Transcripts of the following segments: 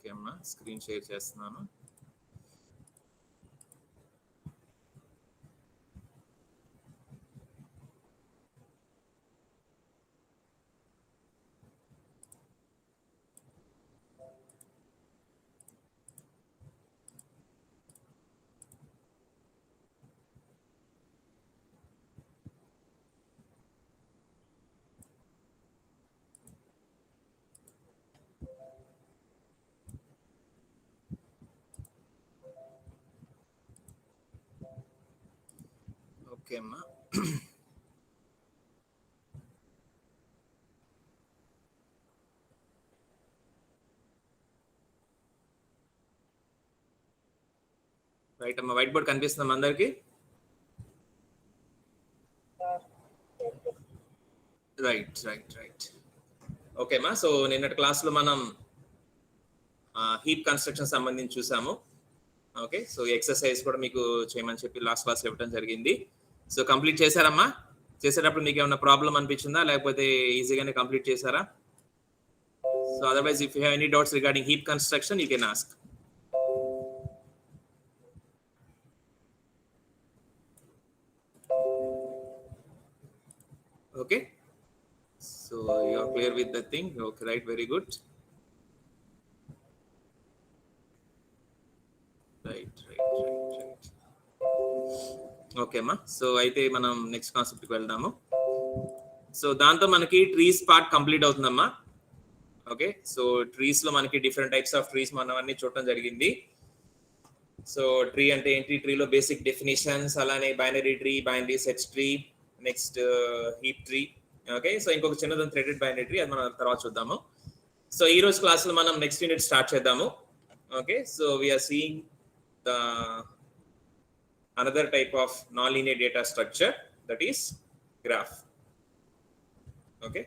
Okay అమ్మా, screen share చేస్తున్నాను. Okay అమ్మా, రైట్ అమ్మా. వైట్ బోర్డ్ కనిపిస్తుందమ్మా అందరికి? Right right right. ఓకే అమ్మా, సో నిన్నటి క్లాస్లో మనం హీప్ కన్స్ట్రక్షన్ సంబంధించి చూసాము. ఓకే, సో ఎక్సర్సైజ్ కూడా మీకు చేయమని చెప్పి లాస్ట్ క్లాస్ ఇవ్వడం జరిగింది. సో కంప్లీట్ చేశారమ్మా? చేసేటప్పుడు మీకు ఏమైనా ప్రాబ్లం అనిపించిందా, లేకపోతే ఈజీగానే కంప్లీట్ చేశారా? So otherwise if you have any doubts regarding heap construction you can ask. Okay, so you are clear with the thing. Okay, right, very good. Right. Okay ma, so అయితే మనం next concept కి వెళ్దాము. So దాంతో మనకి trees part complete అవుతుందమ్మా. Okay, so trees లో మనకి different types of trees మనం అన్ని చూడటం జరిగింది. సో ట్రీ అంటే ఏంటి, ట్రీలో బేసిక్ డెఫినేషన్స్, అలానే binary tree, binary search tree, next heap tree. Okay, so ఇంకొక చిన్నది థ్రెడెడ్ బైనరీ ట్రీ, అది మనం తర్వాత చూద్దాము. సో ఈ రోజు క్లాస్లో మనం నెక్స్ట్ యూనిట్ స్టార్ట్ చేద్దాము. Okay, so we're seeing the another type of non linear data structure, that is graph. Okay,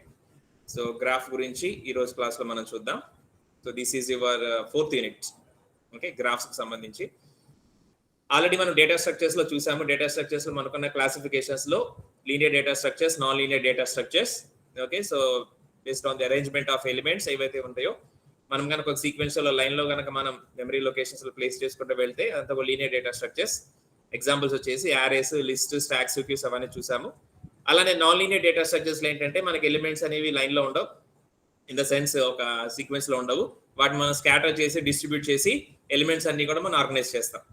so graph గురించి ఈ రోజు క్లాస్లో మనం చూద్దాం. So this is your 4th unit. Okay, గ్రాఫ్స్కి సంబంధించి ఆల్రెడీ మనం డేటా స్ట్రక్చర్స్ లో చూసాము. డేటా స్ట్రక్చర్స్ లో మనకున్న క్లాసిఫికేషన్స్ లో linear data structures, non linear data structures. Okay, so based on the arrangement of elements ఏవైతే ఉంటాయో, మనం కనుక ఒక సీక్వెన్షియల్ లైన్ లో కనుక మనం మెమరీ లొకేషన్స్ లో ప్లేస్ చేసుకుంటూ వెళ్తే అంత ఒక లీనియర్ డేటా స్ట్రక్చర్స్. ఎగ్జాంపుల్స్ వచ్చేసి యారేస్, లిస్ట్, స్టాక్స్, క్యూస్ అవన్నీ చూసాము. అలానే నాన్ లీనియర్ డేటా స్ట్రక్చర్స్ లో ఏంటంటే మనకి ఎలిమెంట్స్ అనేవి లైన్ లో ఉండవు, ఇన్ ద సెన్స్ ఒక సీక్వెన్స్ లో ఉండవు. వాటిని మనం స్కాటర్ చేసి డిస్ట్రిబ్యూట్ చేసి ఎలిమెంట్స్ అన్ని కూడా మనం ఆర్గనైజ్ చేస్తాం.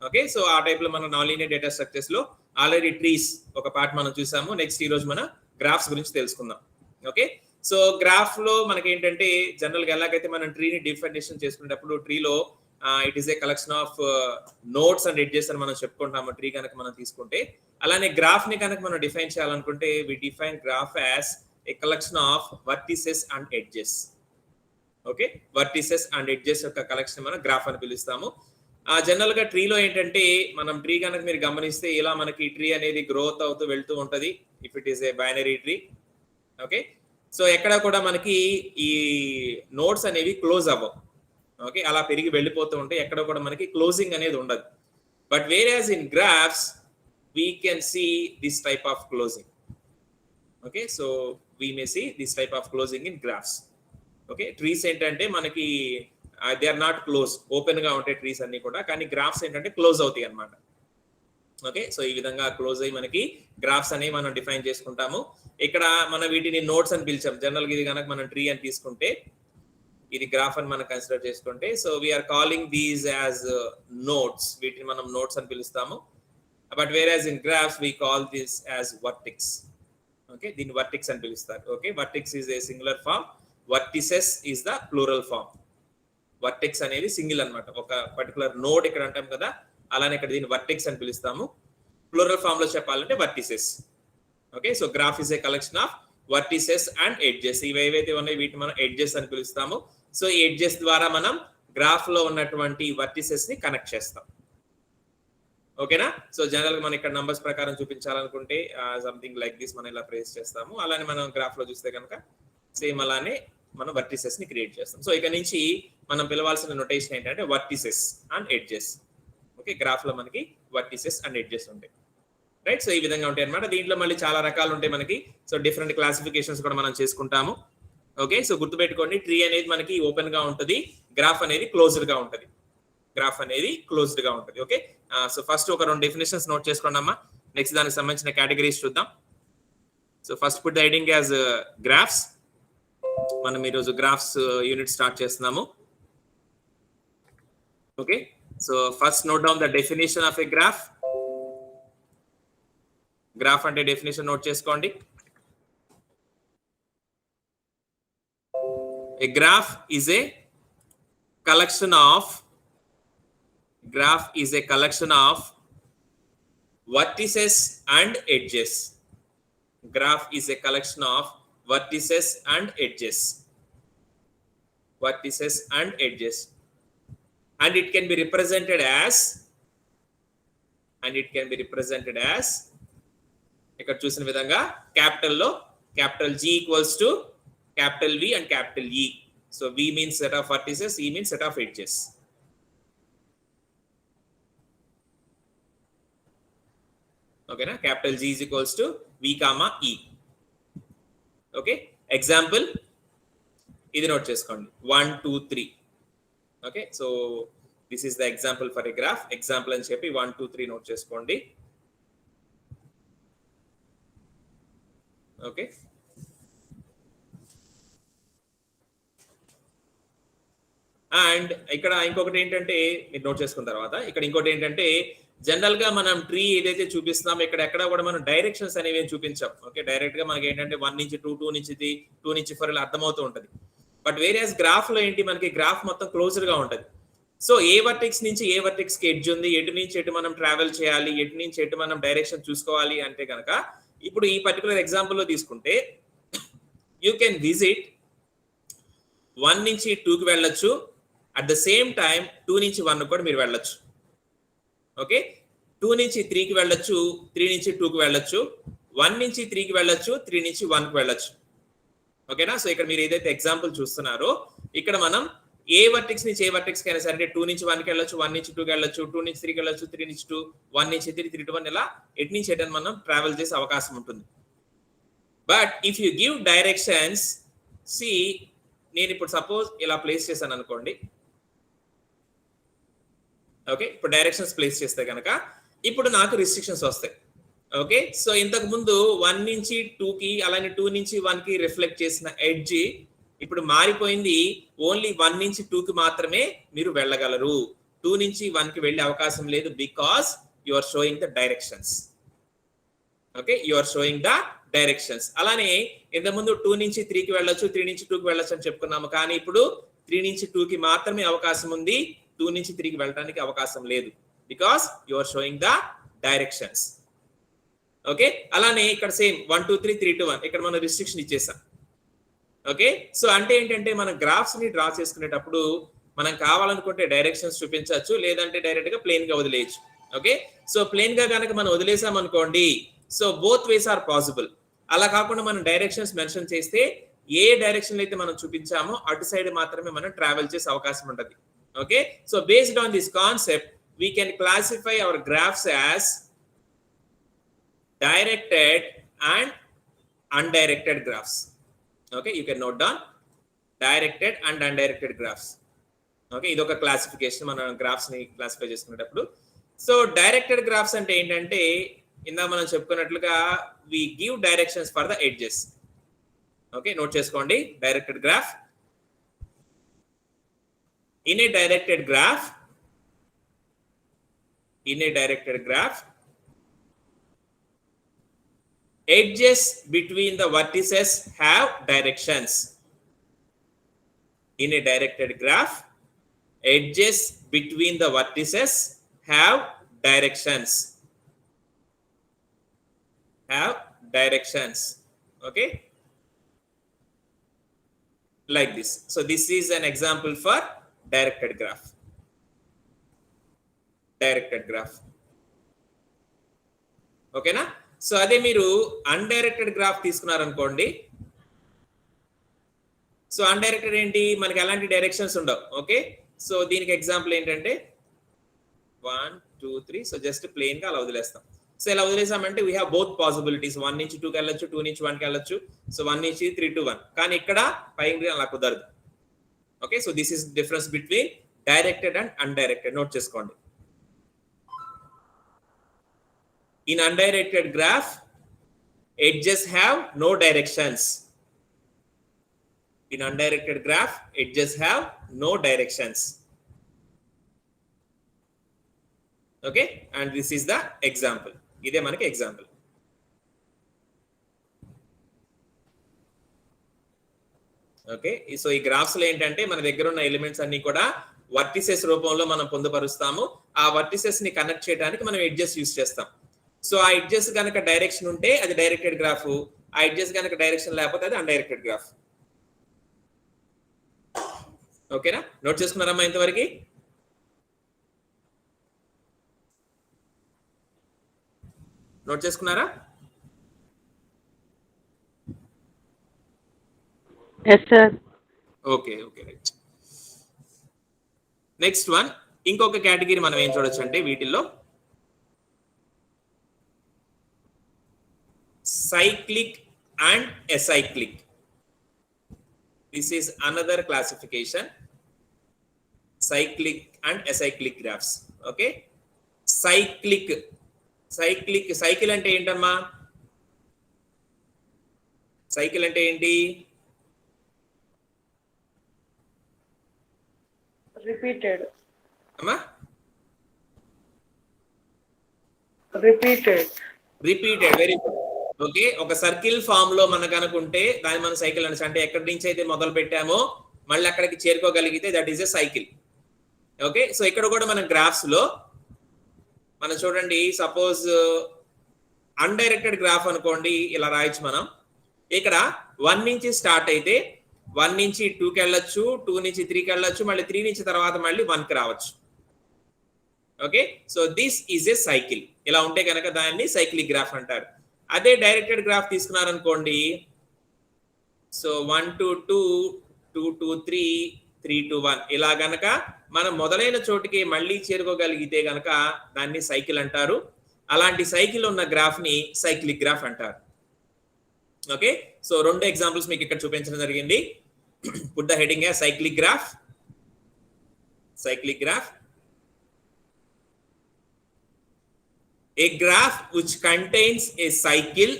ఓకే, సో ఆ టైప్ లో మనం నాన్ లీనియర్ డేటా స్ట్రక్చర్స్ లో ఆల్రెడీ ట్రీస్ ఒక పార్ట్ మనం చూసాము. నెక్స్ట్ ఈ రోజు మన గ్రాఫ్స్ గురించి తెలుసుకుందాం. ఓకే, సో గ్రాఫ్ లో మనకి ఏంటంటే జనరల్ గా ఎలాగైతే మనం ట్రీని డిఫినేషన్ చేసుకునేటప్పుడు ట్రీలో it is a collection of nodes and edges అని మనం చెప్పుకుంటాము ట్రీ కనుక మనం తీసుకుంటే. అలానే గ్రాఫ్ ని కనుక మనం డిఫైన్ చేయాలనుకుంటే we define graph as a collection of vertices and edges. Okay, vertices and edges యొక్క కలెక్షన్ మనం గ్రాఫ్ అని పిలుస్తాము. జనరల్ గా ట్రీలో ఏంటంటే మనం ట్రీ కనుక మీరు గమనిస్తే ఇలా మనకి ట్రీ అనేది గ్రోత్ అవుతూ వెళ్తూ ఉంటది, if it is A binary tree. Okay, so ఎక్కడ కూడా మనకి ఈ నోట్స్ అనేవి క్లోజ్ అవ్వవు. ఓకే, అలా పెరిగి వెళ్ళిపోతూ ఉంటాయి, ఎక్కడ కూడా మనకి క్లోజింగ్ అనేది ఉండదు. But whereas in graphs we can see this type of closing. Okay, so we may see this type of closing in graphs. Okay, trees ఏంటంటే మనకి they are not close, open గా ఉంటాయి ట్రీస్ అన్ని కూడా, కానీ graphs ఏంటంటే close అవుతాయి అన్నమాట. ఓకే, సో ఈ విధంగా క్లోజ్ అయ్యి మనకి గ్రాఫ్స్ అనేవి మనం డిఫైన్ చేసుకుంటాము. ఇక్కడ మనం వీటిని నోట్స్ అని పిలిచాం. జనరల్ గా ఇది కనుక మనం ట్రీ అని తీసుకుంటే, ఇది గ్రాఫ్ అని మనం కన్సిడర్ చేసుకుంటే, so we are calling these as nodes. వీటిని మనం నోట్స్ అని పిలుస్తాము. But whereas in graphs we call this as vertex. Okay, దీన్ని వర్టిక్స్ అని పిలుస్తారు. Okay, vertex is a singular form, vertices is the plural form. Vertex అనేది single అన్నమాట, ఒక పర్టికులర్ నోడ్ ఇక్కడ అంటాం కదా, అలానే ఇక్కడ దీన్ని వర్టెక్స్ అని పిలుస్తాము. ప్లూరల్ ఫామ్ లో చెప్పాలంటే vertices. Okay, so graph is a collection of vertices and edges. ఇవి ఏవైతే ఉన్నాయి వీటిని మనం ఎడ్జెస్ అని పిలుస్తాము. సో ఈ ఎడ్జెస్ ద్వారా మనం గ్రాఫ్ లో ఉన్నటువంటి వర్టిసెస్ ని కనెక్ట్ చేస్తాం. ఓకేనా, సో జనరల్ గా మనం ఇక్కడ నంబర్స్ ప్రకారం చూపించాలనుకుంటే సంథింగ్ లైక్ దిస్ మనం ఇలా ప్లేస్ చేస్తాము. అలానే మనం గ్రాఫ్ లో చూస్తే కనుక సేమ్ అలానే మనం వర్టిసెస్ ని క్రియేట్ చేస్తాం. సో ఇక్కడ నుంచి మనం పిలవాల్సిన నొటేషన్ ఏంటంటే vertices and edges. Okay, graph లో మనకి వర్టిసెస్ అండ్ ఎడ్జెస్ ఉంటాయి. రైట్, సో ఈ విధంగా ఉంటాయి అన్నమాట. దీంట్లో మళ్ళీ చాలా రకాలు ఉంటాయి మనకి. సో డిఫరెంట్ క్లాసిఫికేషన్స్ కూడా మనం చేసుకుంటాము. ఓకే, సో గుర్తుపెట్టుకోండి, ట్రీ అనేది మనకి ఓపెన్ గా ఉంటుంది, గ్రాఫ్ అనేది క్లోజ్డ్ గా ఉంటుంది. గ్రాఫ్ అనేది క్లోజ్డ్ గా ఉంటుంది. ఓకే, సో ఫస్ట్ ఒక 2 డెఫినేషన్స్ నోట్ చేసుకోండి అమ్మా. నెక్స్ట్ దానికి సంబంధించిన కేటగిరీస్ చూద్దాం. So first put the heading as graphs. మనం ఈరోజు గ్రాఫ్స్ యూనిట్ స్టార్ట్ చేస్తున్నాము. Okay, so first note down the definition of a graph. Graph అంటే డెఫినేషన్ నోట్ చేసుకోండి. A graph is a collection of vertices and edges. Graph is a collection of vertices and edges. And it can be represented as ఇక్కడ చూసిన విధంగా capital G equals to capital V and capital E. So V means set of vertices, E means set of edges. Okay na, capital G is equals to V comma E. Okay, example ఇది note చేసుకోండి, 1 2 3. Okay, so this is the example for a graph. Example అని చెప్పి 1 2 3 note చేసుకోండి. Okay, and ఇక్కడ ఇంకొకటి ఏంటంటే మీరు note చేసుకున్న తర్వాత ఇక్కడ ఇంకోటి ఏంటంటే జనరల్ గా మనం ట్రీ ఏదైతే చూపిస్తున్నామో ఇక్కడ ఎక్కడ కూడా మనం డైరెక్షన్స్ అనేవి చూపించాం. ఓకే, డైరెక్ట్ గా మనకి ఏంటంటే 1 నుంచి 2, 2 నుంచి 3, 2 నుంచి 4 ఇలా అర్థమవుతూ ఉంటుంది. బట్ వేరియస్ గ్రాఫ్ లో ఏంటి, మనకి గ్రాఫ్ మొత్తం క్లోజ్డ్ గా ఉంటుంది. సో ఏ వర్టెక్స్ నుంచి ఏ వర్టెక్స్ కి ఎడ్జ్ ఉంది, ఎటు నుంచి ఎటు మనం ట్రావెల్ చేయాలి, ఎటు నుంచి ఎటు మనం డైరెక్షన్ చూసుకోవాలి అంటే కనుక ఇప్పుడు ఈ పర్టికులర్ ఎగ్జాంపుల్ లో తీసుకుంటే యూ కెన్ విజిట్ 1 నుంచి 2 కి వెళ్ళొచ్చు, అట్ ద సేమ్ టైం 2 నుంచి 1 కూడా మీరు వెళ్ళొచ్చు. ఓకే, 2 నుంచి 3 కి వెళ్ళొచ్చు, 3 నుంచి 2 కి వెళ్ళొచ్చు, 1 నుంచి 3 కి వెళ్ళొచ్చు, 3 నుంచి 1 కి వెళ్ళొచ్చు. ఓకేనా, సో ఇక్కడ మీరు ఏదైతే ఎగ్జాంపుల్ చూస్తున్నారో ఇక్కడ మనం ఏ వర్టెక్స్ నుంచి ఏ వర్టెక్స్ కైనా సరే అంటే 2 నుంచి 1 కి వెళ్ళొచ్చు, 1 నుంచి 2 కి వెళ్ళొచ్చు, 2 నుంచి 3 కి వెళ్ళొచ్చు, 3 నుంచి 2, 1 నుంచి 3, 3 to 1 ఇలా ఎటు నుంచి ఎటు మనం ట్రావెల్ చేసే అవకాశం ఉంటుంది. But if you give directions, see నేను ఇప్పుడు సపోజ్ ఇలా ప్లేస్ చేశాను అనుకోండి. ఓకే, ఇప్పుడు డైరెక్షన్స్ ప్లేస్ చేస్తే కనుక ఇప్పుడు నాకు రిస్ట్రిక్షన్స్ వస్తాయి. ఓకే, సో ఇంతకు ముందు 1 నుంచి 2 కి అలానే 2 నుంచి 1 కి రిఫ్లెక్ట్ చేసిన ఎడ్జ్ ఇప్పుడు మారిపోయింది. ఓన్లీ 1 నుంచి 2 కి మాత్రమే మీరు వెళ్ళగలరు, 2 నుంచి 1 కి వెళ్ళే అవకాశం లేదు, because you are showing the directions. Okay, you are showing the directions. అలానే ఇంతకుముందు 2 నుంచి 3 కి వెళ్ళొచ్చు, 3 నుంచి 2 కి వెళ్ళొచ్చు అని చెప్పుకున్నాము, కానీ ఇప్పుడు 3 నుంచి 2 కి మాత్రమే అవకాశం ఉంది, 2 నుంచి 3 కి వెళ్ళడానికి అవకాశం లేదు, because you are showing the directions. Okay, అలానే ఇక్కడ సేమ్ 1 2 3 3 to 1 ఇక్కడ మనం రిస్ట్రిక్షన్ ఇచ్చేసాం. ఓకే, సో అంటే ఏంటంటే మనం గ్రాఫ్స్ ని డ్రా చేసుకునేటప్పుడు మనం కావాలనుకుంటే డైరెక్షన్స్ చూపించవచ్చు, లేదంటే డైరెక్ట్ గా ప్లేన్ గా వదిలేయచ్చు. ఓకే, సో ప్లేన్ గా కనుక మనం వదిలేసాం అనుకోండి, so both ways are possible. అలా కాకుండా మనం డైరెక్షన్స్ మెన్షన్ చేస్తే ఏ డైరెక్షన్ అయితే మనం చూపించామో అటు సైడ్ మాత్రమే మనం ట్రావెల్ చేసే అవకాశం ఉంటుంది. Okay, so based on this concept we can classify our graphs as directed and undirected graphs. Okay, you can note down directed and undirected graphs. Okay, idoka classification mana graphs ni classify chesukunettappudu. So directed graphs ante entante inda manam cheppukunnatluga we give directions for the edges. Okay, note cheskondi directed graph. In a directed graph, edges between the vertices have directions. In a directed graph, edges between the vertices have directions. Okay, like this. So this is an example for directed graph. Okay na, so ade meeru undirected graph తీసుకున్నారనుకోండి. So undirected ఏంటి, మనకి ఎలాంటి directions ఉండవు. Okay, so దీనికి example ఏంటంటే 1 2 3, so just plane గా అలా వదిలేస్తాం. సో ఇలా వదిలేసామంటే వీ హ్యావ్ బోత్ పాసిబిలిటీస్, 1 నుంచి 2కి వెళ్ళొచ్చు, 2 నుంచి 1కి వెళ్ళొచ్చు, సో 1 నుంచి 3 to 1. కానీ ఇక్కడ పైన అలా కుదరదు. Okay, so this is difference between directed and undirected. Note చేసుకోండి. In undirected graph, edges have no directions. In undirected graph, edges have no directions. Okay, and this is the example. Ide manaki example. Okay, so ఈ graphs లో ఏంటంటే మన దగ్గర ఉన్న elements అన్ని కూడా vertices రూపంలో మనం పొందుపరుస్తాము. ఆ వర్టిసెస్ ని కనెక్ట్ చేయడానికి మనం ఎడ్జెస్ యూస్ చేస్తాం. సో ఆ ఎడ్జెస్ కనుక డైరెక్షన్ ఉంటే అది డైరెక్టెడ్ గ్రాఫ్, ఆ ఎడ్జెస్ కనుక డైరెక్షన్ లేకపోతే అది అన్డైరెక్టెడ్ గ్రాఫ్. ఓకేనా, నోట్ చేసుకున్నారమ్మా ఇంతవరకు? నోట్ చేసుకున్నారా? Yes, sir. Okay okay, right. Next one, ఇంకొక కేటగిరీ మనం ఏం చూడొచ్చు అంటే వీటిల్లో cyclic and acyclic. This is another classification, cyclic and acyclic graphs. Okay, cyclic cycle అంటే ఏంటమ్మా? సైకిల్ అంటే ఏంటి? Repeated. అమ్మా, Repeated. Very good. ఓకే, ఒక సర్కిల్ ఫామ్ లో మనకు అనుకుంటే దాన్ని మనం సైకిల్ అనొచ్చు. అంటే ఎక్కడి నుంచి అయితే మొదలు పెట్టామో మళ్ళీ అక్కడికి చేరుకోగలిగితే that is a cycle. Okay, so ఇక్కడ కూడా మన గ్రాఫ్స్ లో మనం చూడండి, సపోజ్ అన్డైరెక్టెడ్ గ్రాఫ్ అనుకోండి, ఇలా రాయొచ్చు మనం. ఇక్కడ 1 నుంచి స్టార్ట్ అయితే 1 నుంచి 2కి వెళ్ళొచ్చు, 2 నుంచి 3కి వెళ్ళొచ్చు, మళ్ళీ 3 నుంచి తర్వాత మళ్ళీ 1కి రావచ్చు. Okay, so this is a cycle. ఇలా ఉంటే కనుక దాన్ని సైక్లిక్ గ్రాఫ్ అంటారు. అదే directed graph తీసుకున్నారనుకోండి, so 1 to 2, 2 to 3, 3 to 1, ఇలా గనక మనం మొదలైన చోటికి మళ్ళీ చేరుకోగలిగితే గనక దాన్ని సైకిల్ అంటారు. అలాంటి సైకిల్ ఉన్న గ్రాఫ్ ని సైక్లిక్ గ్రాఫ్ అంటారు. ఓకే, సో 2 ఎగ్జాంపుల్స్ మీకు ఇక్కడ చూపించడం జరిగింది. Put the heading cyclic graph. A graph which contains a cycle,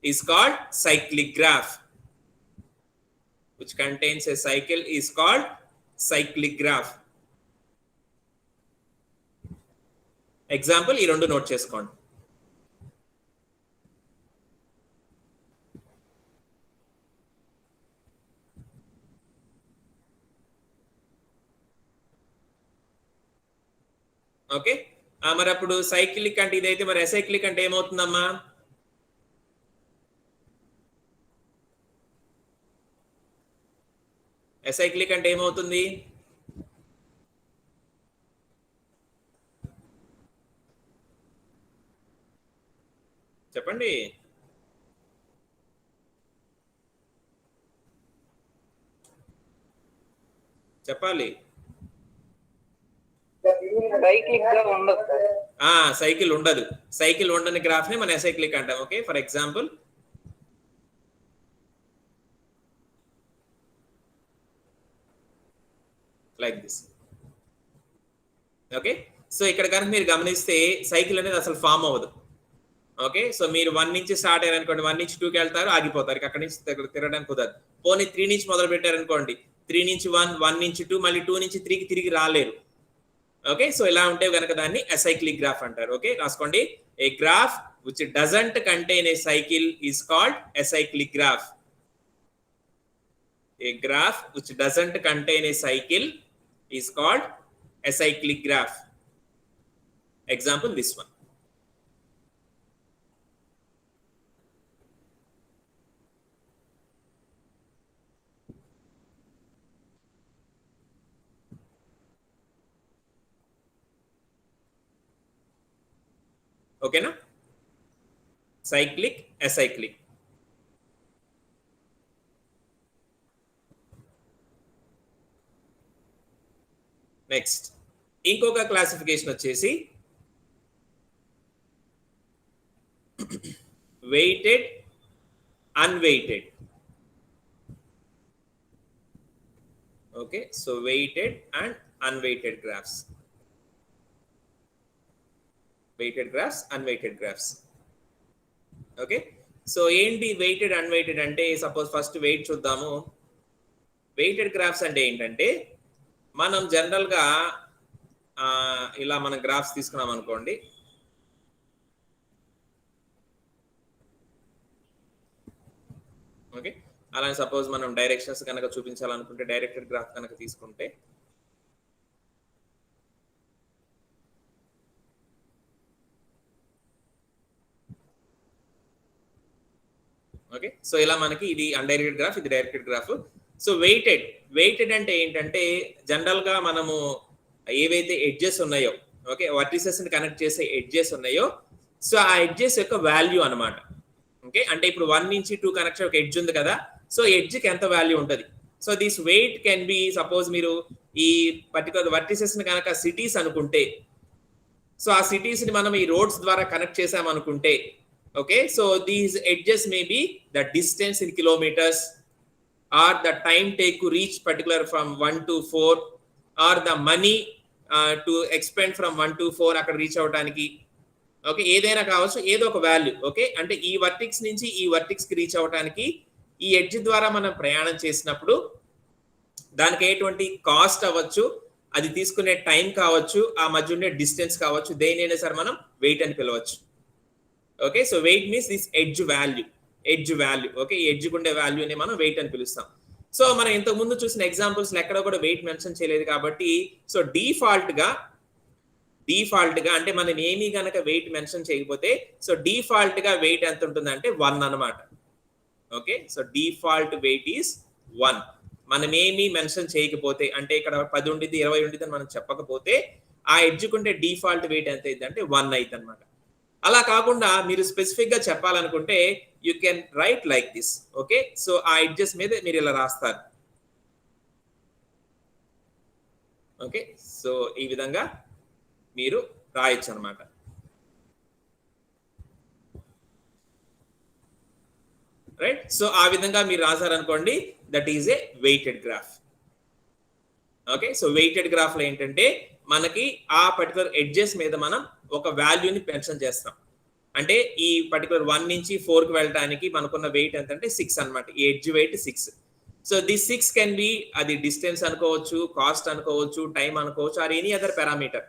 is called cyclic graph. Which contains a cycle is called cyclic graph. Example ఈ రెండు note చేసుకోండి. Okay, మరి అప్పుడు సైక్లిక్ అంటే ఇదైతే, మరి అసైక్లిక్ అంటే ఏమవుతుందమ్మా? అసైక్లిక్ అంటే ఏమవుతుంది? చెప్పండి. చెప్పాలి. సైకిల్ ఉండదు. సైకిల్ ఉండని గ్రాఫ్ ని మనం అసైక్లిక్ అంటాం. Okay, for example like this. Okay, so ఇక్కడ కనుక మీరు గమనిస్తే సైకిల్ అనేది అసలు ఫామ్ అవ్వదు. ఓకే, సో మీరు 1 నుంచి స్టార్ట్ అయ్యారనుకోండి, 1 నుంచి 2కి వెళ్తారు, ఆగిపోతారు, అక్కడి నుంచి తిరగడానికి కుదరదు. పోనీ 3 నుంచి మొదలు పెట్టారనుకోండి, 3 నుంచి 1, 1 నుంచి 2, మళ్ళీ 2 నుంచి 3కి తిరిగి రాలేరు. ఓకే, సో ఇలా ఉంటే గనక దాన్ని అసైక్లిక్ గ్రాఫ్ అంటారు. ఓకే, రాసుకోండి. ఏ graph which doesn't contain a cycle is called acyclic graph. A graph which doesn't contain a cycle is called acyclic graph. Example this one. ఓకేనా, సైక్లిక్, అసైక్లిక్. నెక్స్ట్ ఇంకొక classification వచ్చేసి weighted unweighted. Okay, so weighted and unweighted graphs. Weighted graphs, unweighted graphs. Okay, so ఏంటి weighted unweighted అంటే, suppose first weight చూద్దాము. Weighted graphs అంటే ఏంటంటే, మనం జనరల్గా ఇలా మనం గ్రాఫ్స్ తీసుకున్నాం అనుకోండి. ఓకే, అలానే సపోజ్ మనం డైరెక్షన్స్ కనుక చూపించాలనుకుంటే డైరెక్టెడ్ గ్రాఫ్ కనుక తీసుకుంటే, ఓకే, సో ఇలా మనకి ఇది అన్డైరెక్టెడ్ గ్రాఫ్, ఇది డైరెక్టెడ్ గ్రాఫ్. సో వెయిటెడ్ అంటే ఏంటంటే, జనరల్ గా మనము ఏవైతే ఎడ్జెస్ ఉన్నాయో, ఓకే, వర్టిసెస్ ని కనెక్ట్ చేసే ఎడ్జెస్ ఉన్నాయో, సో ఆ ఎడ్జెస్ యొక్క వాల్యూ అన్నమాట. ఓకే, అంటే ఇప్పుడు 1 నుంచి 2 కనెక్షన్ ఒక ఎడ్జ్ ఉంది కదా, సో ఎడ్జ్ కి ఎంత వాల్యూ ఉంటుంది. So this weight can be, suppose మీరు ఈ పర్టికులర్ వర్టిసెస్ ని కనుక సిటీస్ అనుకుంటే, సో ఆ సిటీస్ ని మనం ఈ రోడ్స్ ద్వారా కనెక్ట్ చేసాం అనుకుంటే, okay, so these edges may be the distance in kilometers, or the time take to reach particular from 1 to 4, or the money to expend from 1 to 4 అక్కడ reach అవడానికి. Okay, ఏదైనా కావచ్చు, ఏదో ఒక వాల్యూ. ఓకే, అంటే ఈ వర్టిక్స్ నుంచి ఈ వర్టిక్స్ కి రీచ్ అవడానికి ఈ ఎడ్జ్ ద్వారా మనం ప్రయాణం చేసినప్పుడు దానికి ఎటువంటి కాస్ట్ అవ్వచ్చు, అది తీసుకునే టైం కావచ్చు, ఆ మధ్య ఉండే డిస్టెన్స్ కావచ్చు, దేనైనా సరే మనం వెయిట్ అని పిలవచ్చు. Okay, so weight means this edge value. Okay, ఈ ఎడ్జ్ ఉండే వాల్యూని మనం వెయిట్ అని పిలుస్తాం. సో మనం ఇంతకు ముందు చూసిన ఎగ్జాంపుల్స్ ఎక్కడ కూడా వెయిట్ మెన్షన్ చేయలేదు కాబట్టి, సో డిఫాల్ట్ గా అంటే మనం ఏమీ గనక వెయిట్ మెన్షన్ చేయకపోతే, సో డిఫాల్ట్ గా వెయిట్ ఎంత ఉంటుందంటే 1 అన్నమాట. Okay, so default weight is 1. మనం ఏమీ మెన్షన్ చేయకపోతే, అంటే ఇక్కడ 10 ఉండిద్ది 20 ఉండిద్ది అని మనం చెప్పకపోతే, ఆ ఎడ్జ్కుంటే డిఫాల్ట్ వెయిట్ ఎంత అయింది అంటే 1 అయింది అనమాట. అలా కాకుండా మీరు స్పెసిఫిక్ గా చెప్పాలనుకుంటే, you can write like this. Okay, so ఆ ఎడ్జెస్ మీద మీరు ఇలా రాస్తారు. ఓకే, సో ఈ విధంగా మీరు రాయొచ్చు అనమాట. రైట్, సో ఆ విధంగా మీరు రాశారనుకోండి, that is a weighted graph. Okay, so weighted graph లో ఏంటంటే, మనకి ఆ పర్టికులర్ ఎడ్జెస్ మీద మనం ఒక వాల్యూని మెన్షన్ చేస్తాం. అంటే ఈ పర్టికులర్ 1 నుంచి 4 కి వెళ్ళడానికి మనకున్న వెయిట్ ఎంత అంటే 6 అన్నమాట. ఈ edge weight 6. So this 6 can be, అది డిస్టెన్స్ అనుకోవచ్చు, కాస్ట్ అనుకోవచ్చు, టైం అనుకోవచ్చు, or any other parameter.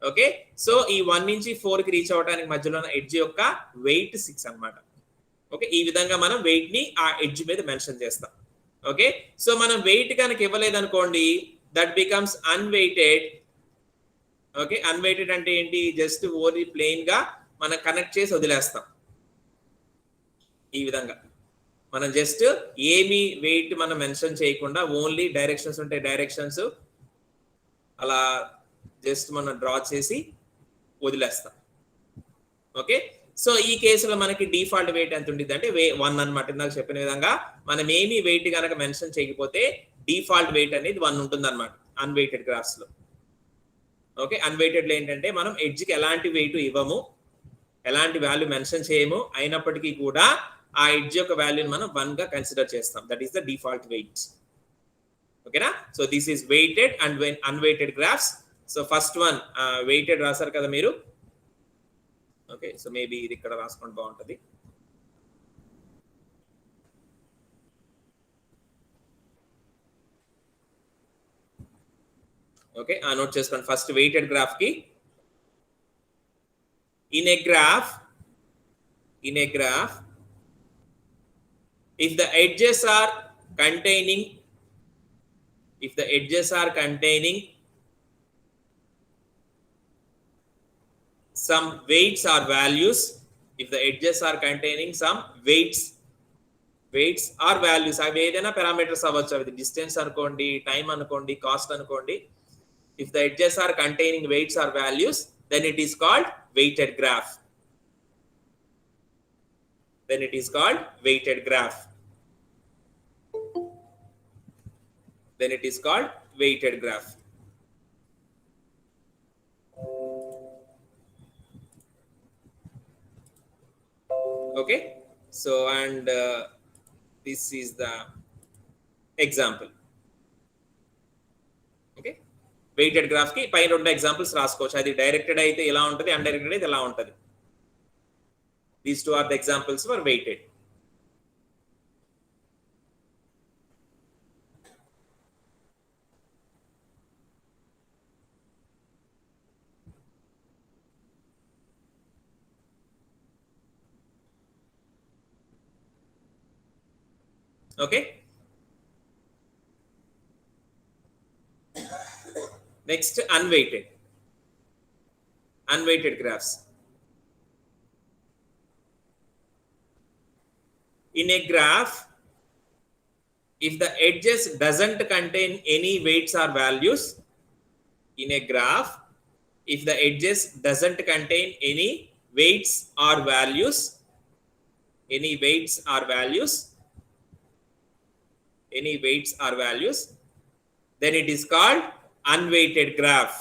Okay, so ఈ 1 నుంచి 4 కి రీచ్ అవడానికి మధ్యలో ఉన్న ఎడ్జ్ యొక్క వెయిట్ 6 అన్నమాట. ఓకే, ఈ విధంగా మనం వెయిట్ ని ఆ ఎడ్జ్ మీద మెన్షన్ చేస్తాం. ఓకే, సో మనం వెయిట్ కనుక ఇవ్వలేదు అనుకోండి, that becomes unweighted. Okay, unweighted అంటే ఏంటి, జస్ట్ ఓన్లీ ప్లెయిన్ గా మనం కనెక్ట్ చేసి వదిలేస్తాం. ఈ విధంగా మనం జస్ట్ ఏమి వెయిట్ మనం మెన్షన్ చేయకుండా, ఓన్లీ డైరెక్షన్స్ ఉంటే డైరెక్షన్స్ అలా జస్ట్ మనం డ్రా చేసి వదిలేస్తాం. ఓకే, సో ఈ కేసులో మనకి డిఫాల్ట్ వెయిట్ ఎంత ఉంటుంది అంటే 1 అన్నమాట. ఇందాక చెప్పిన విధంగా మనం ఏమి వెయిట్ కనుక మెన్షన్ చేయకపోతే డిఫాల్ట్ వెయిట్ అనేది 1 ఉంటుంది అనమాట అన్వెయిటెడ్ గ్రాఫ్స్ లో. ఓకే, అన్వెయిటెడ్ లో ఏంటంటే మనం ఎడ్జ్ కి ఎలాంటి వెయిట్ ఇవ్వము, ఎలాంటి వాల్యూ మెన్షన్ చేయము, అయినప్పటికీ కూడా ఆ ఎడ్జ్ యొక్క వాల్యూని మనం 1 గా కన్సిడర్ చేస్తాం. That is the default weight. ఓకేనా, so this is weighted and unweighted graphs. So first one weighted రాశారు కదా మీరు. ఓకే, సో మేబీ ఇది ఇక్కడ రాసుకోండి బాగుంటుంది. ఓకే, నోట్ చేసుకోండి. ఫస్ట్ వెయిటెడ్ గ్రాఫ్ కి, in a graph, if the edges are containing some weights or values, or values, అవి ఏదైనా పారామీటర్స్ అవ్వచ్చు, అవి డిస్టెన్స్ అనుకోండి, టైం అనుకోండి, కాస్ట్ అనుకోండి. If the edges are containing weights or values, then it is called weighted graph. Okay, so and this is the example. Okay, weighted graph ki పైన రెండు examples రాసుకోవచ్చు. అది డైరెక్టెడ్ అయితే ఎలా ఉంటుంది, అన్డైరెక్టెడ్ అయితే ఎలా ఉంటుంది. These two are the examples for weighted. Okay, next unweighted graphs. In a graph, if the edges doesn't contain any weights or values, in a graph, if the edges doesn't contain any weights or values, then it is called unweighted graph.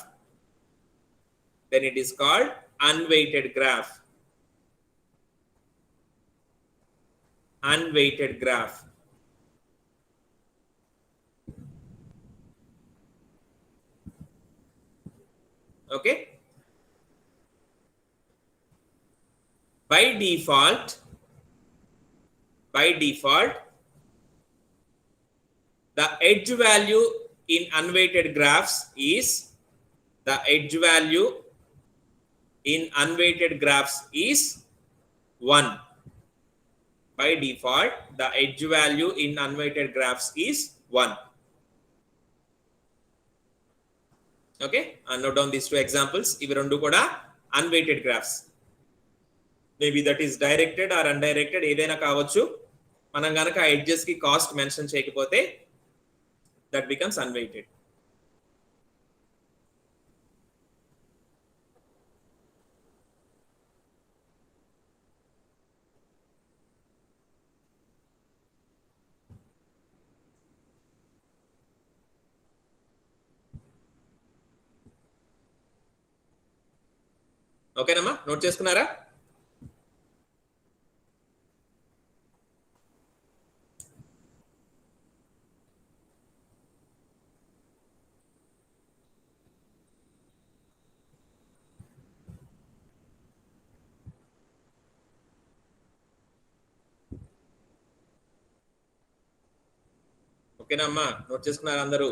Unweighted graph. Okay, by default the edge value in unweighted graphs is 1. By default the edge value in unweighted graphs is 1. Okay, and note down these two examples. Ivi rendu kuda unweighted graphs. Maybe that is directed or undirected, ఏదైనా కావచ్చు. మనం గనక edges కి cost mention చేయకపోతే that becomes unweighted. ఓకేనమ్మా, note చేసుకున్నారా? ఓకేనమ్మా, note చేసుకున్నారా అందరూ?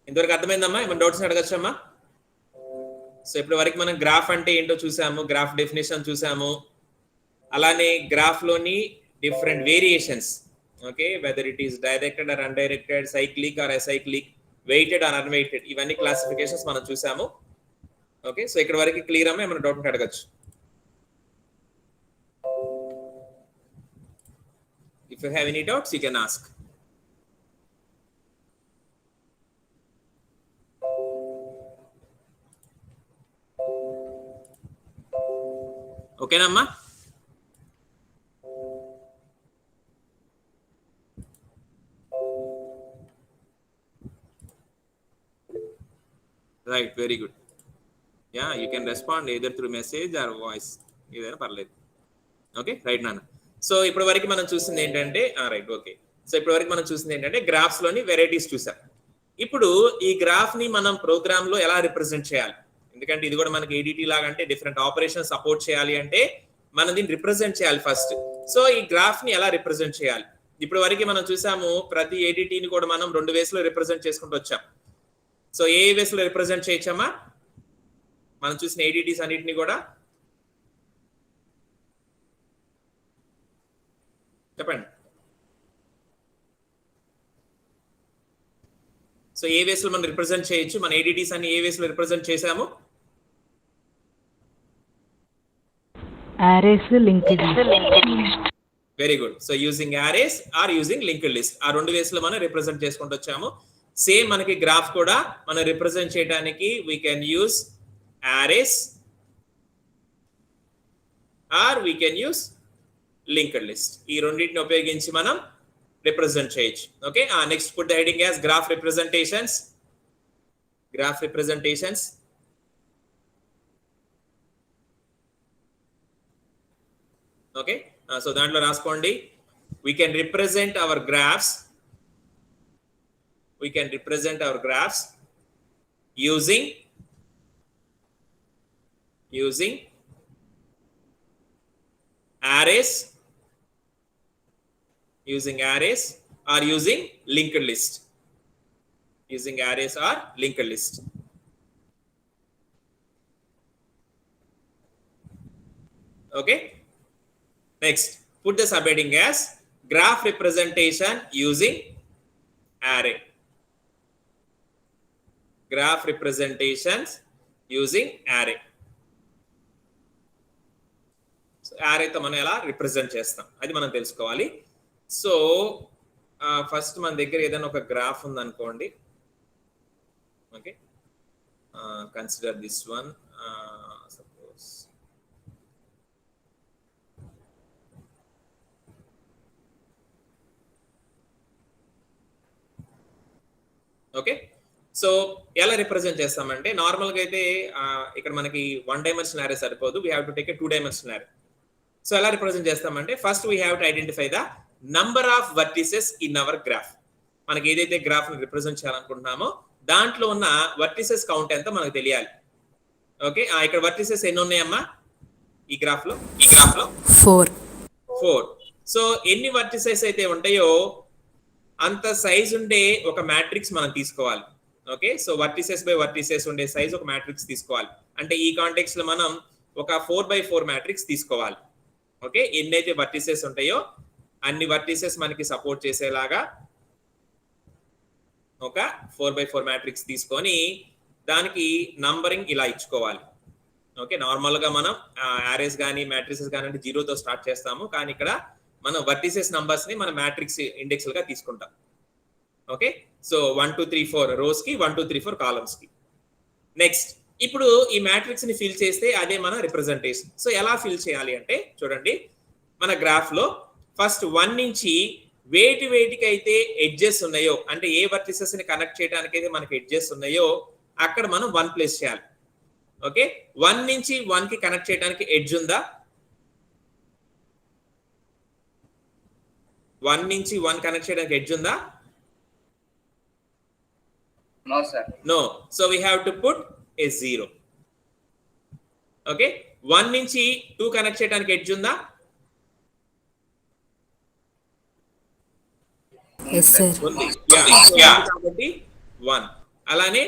ఇంతవరకు అర్థమైందమ్మా? ఏమైనా డౌట్స్ అడగచ్చమ్మా? సో ఇప్పటి వరకు మనం గ్రాఫ్ అంటే ఏంటో చూసాము, గ్రాఫ్ డెఫినేషన్ చూసాము, అలానే గ్రాఫ్ లోని different variations. Okay, whether it is directed or undirected, cyclic or acyclic, weighted or unweighted, ఇవన్నీ క్లాసిఫికేషన్స్ మనం చూసాము. ఓకే, సో ఇక్కడ వరకు క్లియర్ అమ్మా? ఏమైనా డౌట్ అడగచ్చు. If you have any doubts, you can ask. Okay, Namma? Right, very good. Yeah, you can respond either through message or voice. Either parallel. Okay, right, Nana. So ఇప్పటి వరకు మనం చూసింది ఏంటంటే రైట్, ఓకే. సో ఇప్పటి వరకు మనం చూసింది ఏంటంటే గ్రాఫ్స్ లోని వెరైటీస్ చూసాం. ఇప్పుడు ఈ గ్రాఫ్ ని మనం ప్రోగ్రామ్ లో ఎలా రిప్రజెంట్ చేయాలి, ఎందుకంటే ఇది కూడా మనకి ఏడిటి లాగా అంటే డిఫరెంట్ ఆపరేషన్ సపోర్ట్ చేయాలి అంటే మనం దీన్ని రిప్రజెంట్ చేయాలి ఫస్ట్. సో ఈ గ్రాఫ్ ని ఎలా రిప్రజెంట్ చేయాలి, ఇప్పటి వరకు మనం చూసాము. ప్రతి ఏడిటిని కూడా మనం 2 వేస్ లో రిప్రజెంట్ చేసుకుంటూ వచ్చాం. సో ఏ వేస్ లో రిప్రజెంట్ చేయొచ్చమ్మా? మనం చూసిన ఏడిటీస్ అన్నిటిని కూడా చెప్పండి. సో ఏ వేస్ లో మనం రిప్రజెంట్ చేయొచ్చు? మన ఏడిటీస్ అన్ని ఏ వేస్ లో రిప్రజెంట్ చేసాము? arrays, linked list. Very good. So using arrays or using linked list, ఆ 2 వేస్ లో మనం రిప్రజెంట్ చేసుకుంటూ వచ్చాము. సేమ్ మనకి గ్రాఫ్ కూడా మనం రిప్రజెంట్ చేయడానికి we can use arrays or we can use linked list. ఈ రెండింటిని ఉపయోగించి మనం రిప్రజెంట్ చేయొచ్చు. Okay, next put the heading as graph representations. Okay so దాంట్లో రాసుకోండి we can represent our graphs using arrays or using linked list. Okay, next put the subheading as graph representation using array. So array తో మనం ఎలా represent చేస్తాం అది మనం తెలుసుకోవాలి. So first మన దగ్గర ఏదైనా ఒక గ్రాఫ్ ఉంది అనుకోండి. Okay consider this one. Suppose okay so ఎలా రిప్రజెంట్ చేస్తామంటే నార్మల్గా అయితే ఇక్కడ మనకి 1 డైమెన్షనల్ అరే సరిపోదు, we have to take a 2 dimensional అరే. సో ఎలా రిప్రజెంట్ చేస్తామంటే first we have to identify the number of vertices in our graph. మనకి ఏదైతే గ్రాఫ్ ని రిప్రజెంట్ చేయాలనుకుంటున్నామో దాంట్లో ఉన్న వర్టిసెస్ కౌంట్ ఎంత మనకు తెలియాలి. ఓకే ఇక్కడ వర్టిసెస్ ఎన్ని ఉన్నాయమ్మా ఈ గ్రాఫ్ లో? 4. సో ఎన్ని వర్టిసెస్ అయితే ఉంటాయో అంత సైజ్ ఉండే ఒక మ్యాట్రిక్స్ మనం తీసుకోవాలి. Okay so vertices by vertices ఉండే సైజ్ ఒక మ్యాట్రిక్స్ తీసుకోవాలి. అంటే ఈ కాంటెక్స్ట్ లో మనం ఒక 4x4 మ్యాట్రిక్స్ తీసుకోవాలి. ఓకే ఎన్నైతే వర్టిసెస్ ఉంటాయో అన్ని వర్టిసెస్ మనకి సపోర్ట్ చేసేలాగా ఒక 4x4 మ్యాట్రిక్స్ తీసుకొని దానికి నంబరింగ్ ఇలా ఇచ్చుకోవాలి. ఓకే నార్మల్ గా మనం యారేస్ కానీ మ్యాట్రిసెస్ కానీ అంటే 0తో స్టార్ట్ చేస్తాము, కానీ ఇక్కడ మనం వర్టిసెస్ నంబర్స్ ని మన మ్యాట్రిక్స్ ఇండెక్స్ గా తీసుకుంటాం. ఓకే సో 1 2 3 4 రోస్ కి 1 2 3 4 కాలమ్స్ కి. నెక్స్ట్ ఇప్పుడు ఈ మ్యాట్రిక్స్ ని ఫిల్ చేస్తే అదే మన రిప్రజెంటేషన్. సో ఎలా ఫిల్ చేయాలి అంటే చూడండి మన గ్రాఫ్ లో ఫస్ట్ 1 నుంచి వేటికి అయితే ఎడ్జెస్ ఉన్నాయో అంటే ఏ వర్టిసెస్ ని కనెక్ట్ చేయడానికి అయితే మనకి ఎడ్జెస్ ఉన్నాయో అక్కడ మనం 1 ప్లేస్ చేయాలి. ఓకే 1 నుంచి 1 కి కనెక్ట్ చేయడానికి ఎడ్జ్ ఉందా? 1 నుంచి 1 కనెక్ట్ చేయడానికి ఎడ్జ్ ఉందా? No, sir. No. So we have to put a 0. Okay. 1 నుంచి 2 కనెక్ట్ చేయడానికి ఎడ్జ్ ఉందా? Yes, sir. ఉంది. కాబట్టి 1. అలానే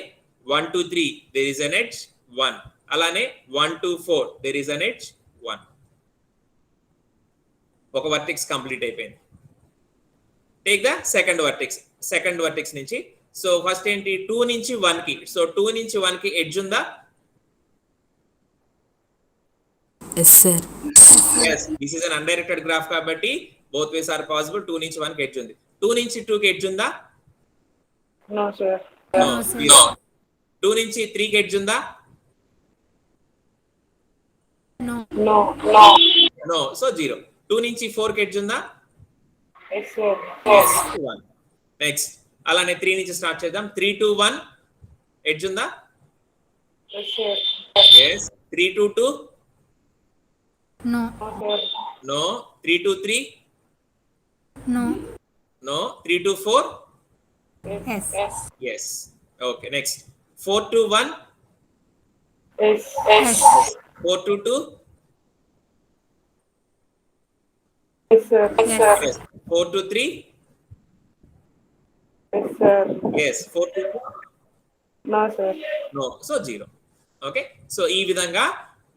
1 2 3 there is an edge 1. అలానే 1 2 4 there is an edge 1. ఒక వర్టెక్స్ కంప్లీట్ అయిపోయింది. టేక్ ద సెకండ్ వర్టెక్స్ నుంచి. సో ఫస్ట్ ఏంటి 2 నుంచి 1 కి. సో 2 నుంచి 1 కి ఎడ్జ్ ఉందా? Yes, sir. Yes, this is an undirected graph కాబట్టి both ways are possible. 2 నుంచి 1 కి ఎడ్జ్ ఉంది. 2 నుంచి 2 కి ఎడ్జ్ ఉందా? No, sir. No. 2 నుంచి 3 కి ఎడ్జ్ ఉందా? No. No. So 0. 2 నుంచి 4 కి ఎడ్జ్ ఉందా? Yes, sir. Yes. 1. నెక్స్ట్ అలానే 3 నుంచి స్టార్ట్ చేద్దాం. 3 to 1 ఎడ్జ్ ఉందా? Yes, sir. Yes. 3 to 2? No. No. 3 to 3? No. No. 3 to 4? Yes. Yes. Okay. Next. 4 to 1? Yes. 4 to 2? Yes, sir. Yes. 4 to 3? Yes, sir. Yes. 4 to 2? No, sir. No. So 0. Okay so ఈ విధంగా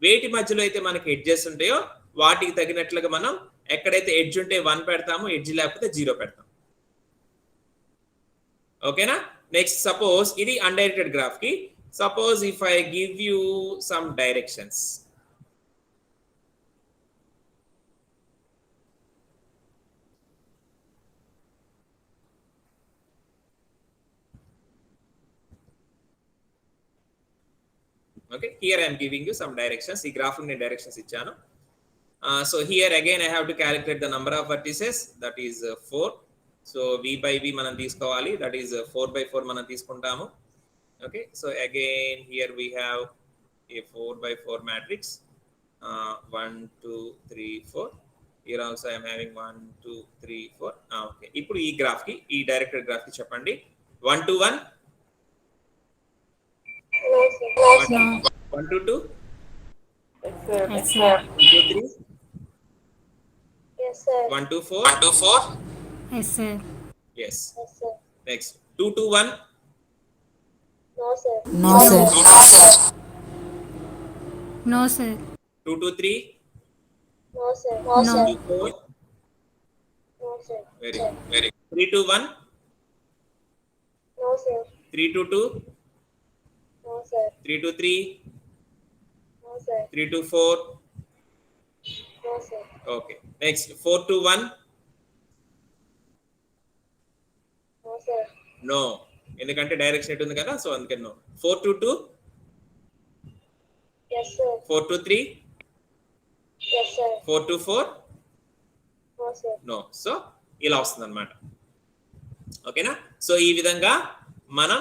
వేటి మధ్యలో అయితే మనకి edges ఉంటాయో వాటికి తగినట్లుగా మనం ఎక్కడైతే ఎడ్జ్ ఉంటే 1 పెడతాము, ఎడ్జ్ లేకపోతే 0 పెడతాం. ఓకేనా? నెక్స్ట్ సపోజ్ ఇది అన్డైరెక్టెడ్ గ్రాఫ్ కి. Suppose if I give you some directions. Okay, here I am giving you some directions. ఈ గ్రాఫ్ ని డైరెక్షన్స్ ఇచ్చాను. So here again I have to calculate the number of vertices, that is 4. So v by v మనం తీసుకోవాలి, that is 4/4 మనం తీసుకుంటాము. Okay, so again here we have a 4/4 matrix. 1 2 3 4. here also I am having 1 2 3 4 okay ఇప్పుడు ఈ graph కి ఈ directed graph కి చెప్పండి 1 to 1 No, sir. No. 1 to 2 Yes, sir. Yes, sir. 1 to 3 Yes, sir. 1 to 4 Yes, sir. yes Yes, sir. next 2 to 1 No, sir. No, sir. No, sir. 2 to 3 No, sir. No. 2 to 4 No, sir. very good 3 to 1 No, sir. 3 to 2 No, sir. 3 to 3 No, sir. 3 to 4 No, sir. okay next 4 to 1 No, sir. no ఎందుకంటే direction ఎటు ఉంది కదా so అందుకని no 4 to 2 Yes, sir. 4 to 3 Yes, sir. 4 to 4 No, sir. No so ఇలా వస్తుంది అనమాట ఓకేనా so ఈ విధంగా మనం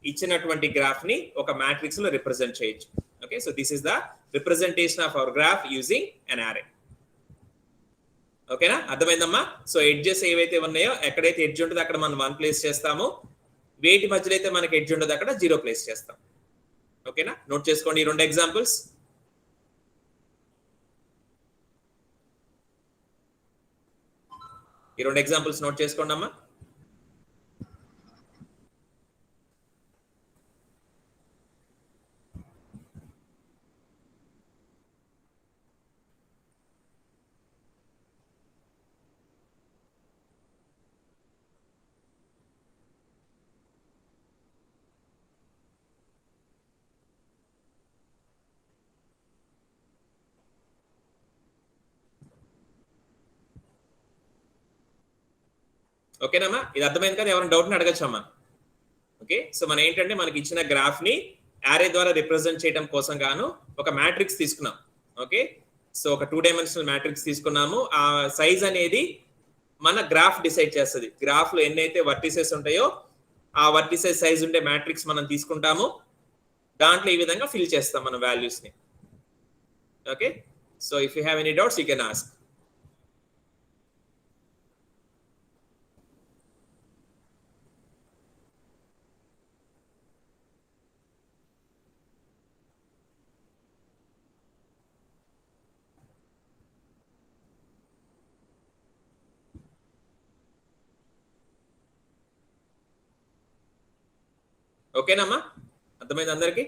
ఇచ్చినటువంటి గ్రాఫ్ ని ఒక మ్యాట్రిక్స్ లో రిప్రజెంట్ చేయొచ్చు okay so this is the representation of our graph using అన్ అరే ఓకేనా అర్థమైందమ్మా సో ఎడ్జెస్ ఏవైతే ఉన్నాయో ఎక్కడైతే ఎడ్జ్ ఉంటుందో అక్కడ మనం 1 ప్లేస్ చేస్తాము వేటి మధ్యలో అయితే మనకి ఎడ్జ్ ఉంటుందో అక్కడ 0 ప్లేస్ చేస్తాం ఓకేనా నోట్ చేసుకోండి ఈ రెండు ఎగ్జాంపుల్స్ ఈ రెండు ఎగ్జాంపుల్స్ నోట్ చేసుకోండి అమ్మా ఓకేనమ్మా ఇది అర్థమైంది కదా ఎవరైనా డౌట్ని అడగచ్చమ్మా ఓకే సో మనం ఏంటంటే మనకి ఇచ్చిన గ్రాఫ్ ని యారే ద్వారా రిప్రజెంట్ చేయడం కోసం గాను ఒక మ్యాట్రిక్స్ తీసుకున్నాం ఓకే సో ఒక 2 డైమెన్షనల్ మ్యాట్రిక్స్ తీసుకున్నాము ఆ సైజ్ అనేది మన గ్రాఫ్ డిసైడ్ చేస్తుంది గ్రాఫ్ లో ఎన్నైతే వర్టిసెస్ ఉంటాయో ఆ వర్టిసెస్ సైజ్ ఉండే మ్యాట్రిక్స్ మనం తీసుకుంటాము దాంట్లో ఈ విధంగా ఫిల్ చేస్తాం మన వాల్యూస్ ని okay so if you have any doubts you can ask ఓకేనమ్మా అర్థమైంది అందరికి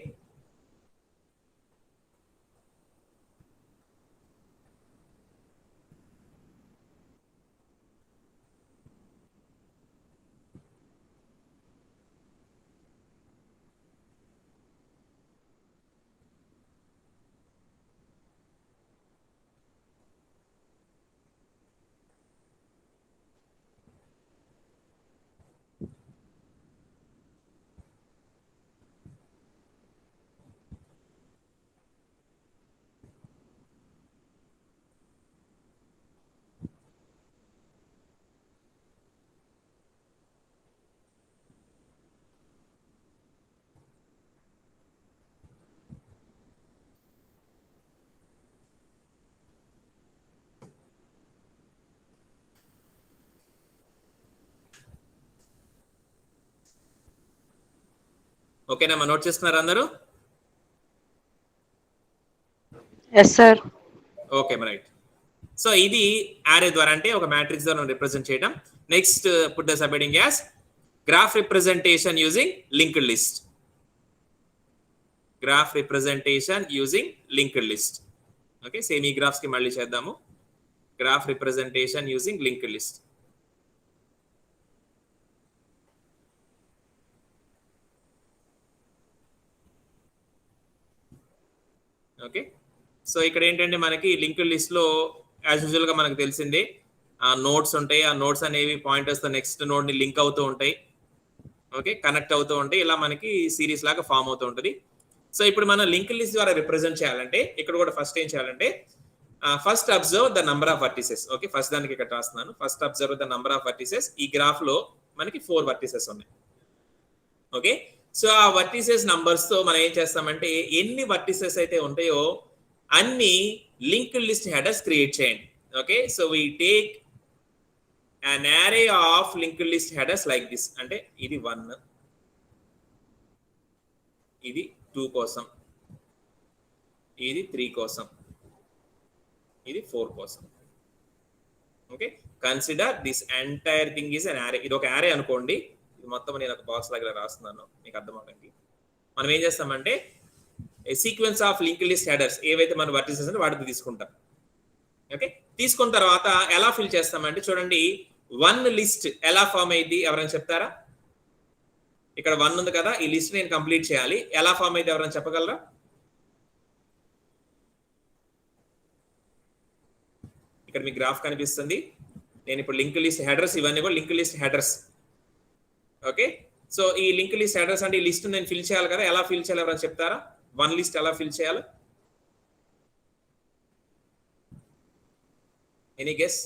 ఓకేనమ్మా నోట్ చేసుకున్నారా అందరూ yes sir okay right so ఇది యారే ద్వారా అంటే ఒక మ్యాట్రిక్స్ ద్వారా రిప్రజెంట్ చేయడం next put the subheading as graph representation using linked list graph representation using linked list okay same ఈ గ్రాఫ్స్ కి మళ్ళీ చేద్దాము graph representation using linked list okay so ఇక్కడ ఏంటంటే మనకి లింక్డ్ లిస్ట్ లో యాజ్ యూజువల్ గా మనకు తెలిసిందే ఆ నోట్స్ ఉంటాయి ఆ నోట్స్ అనేవి పాయింటర్స్ తో నెక్స్ట్ నోడ్ ని లింక్ అవుతూ ఉంటాయి ఓకే కనెక్ట్ అవుతూ ఉంటాయి ఇలా మనకి సిరీస్ లాగా ఫామ్ అవుతూ ఉంటుంది సో ఇప్పుడు మనం లింక్డ్ లిస్ట్ ద్వారా రిప్రజెంట్ చేయాలంటే ఇక్కడ కూడా ఫస్ట్ ఏం చేయాలంటే first observe the number of vertices okay first దానికి ఇక్కడ రాస్తున్నాను first observe the number of vertices ఈ గ్రాఫ్ లో మనకి 4 వర్టిసెస్ ఉన్నాయి ఓకే సో ఆ వర్టిసెస్ నంబర్స్ తో మనం ఏం చేస్తామంటే ఎన్ని వర్టిసెస్ అయితే ఉంటాయో అన్ని లింక్డ్ లిస్ట్ హెడర్స్ క్రియేట్ చేయండి Okay, so we take an array of linked list headers like this. అంటే ఇది 1, ఇది 2 కోసం, ఇది 3 కోసం, ఇది 4 కోసం. Okay, consider this entire thing is an array. ఇది ఒక array అనుకోండి. ఇది మొత్తం నేను ఒక బాక్స్ లాగా రాస్తున్నాను మీకు అర్థమవడానికి. మనం ఏం చేస్తామంటే a sequence of link list headers ఏవైతే మనం వర్టిసెస్ అంటే వాటిని తీసుకుంటాం. ఓకే, తీసుకున్న తర్వాత ఎలా ఫిల్ చేస్తామంటే చూడండి, 1 లిస్ట్ ఎలా ఫామ్ అయ్యింది ఎవరైనా చెప్తారా? ఇక్కడ 1 ఉంది కదా, ఈ లిస్ట్ నేను కంప్లీట్ చేయాలి. ఎలా ఫామ్ అయ్యింది ఎవరైనా చెప్పగలరా? ఇక్కడ మీ గ్రాఫ్ కనిపిస్తుంది. నేను ఇప్పుడు లింక్ లిస్ట్ హెడర్స్, ఇవన్నీ కూడా link list headers. Okay, so ఈ లింక్ లిస్ట్ హెడర్స్ అంటే ఈ లిస్ట్ నేను ఫిల్ చేయాలి కదా, ఎలా ఫిల్ చేయాలి ఎవరైనా చెప్తారా? 1 లిస్ట్ ఎలా ఫిల్ చేయాలి? Any guess?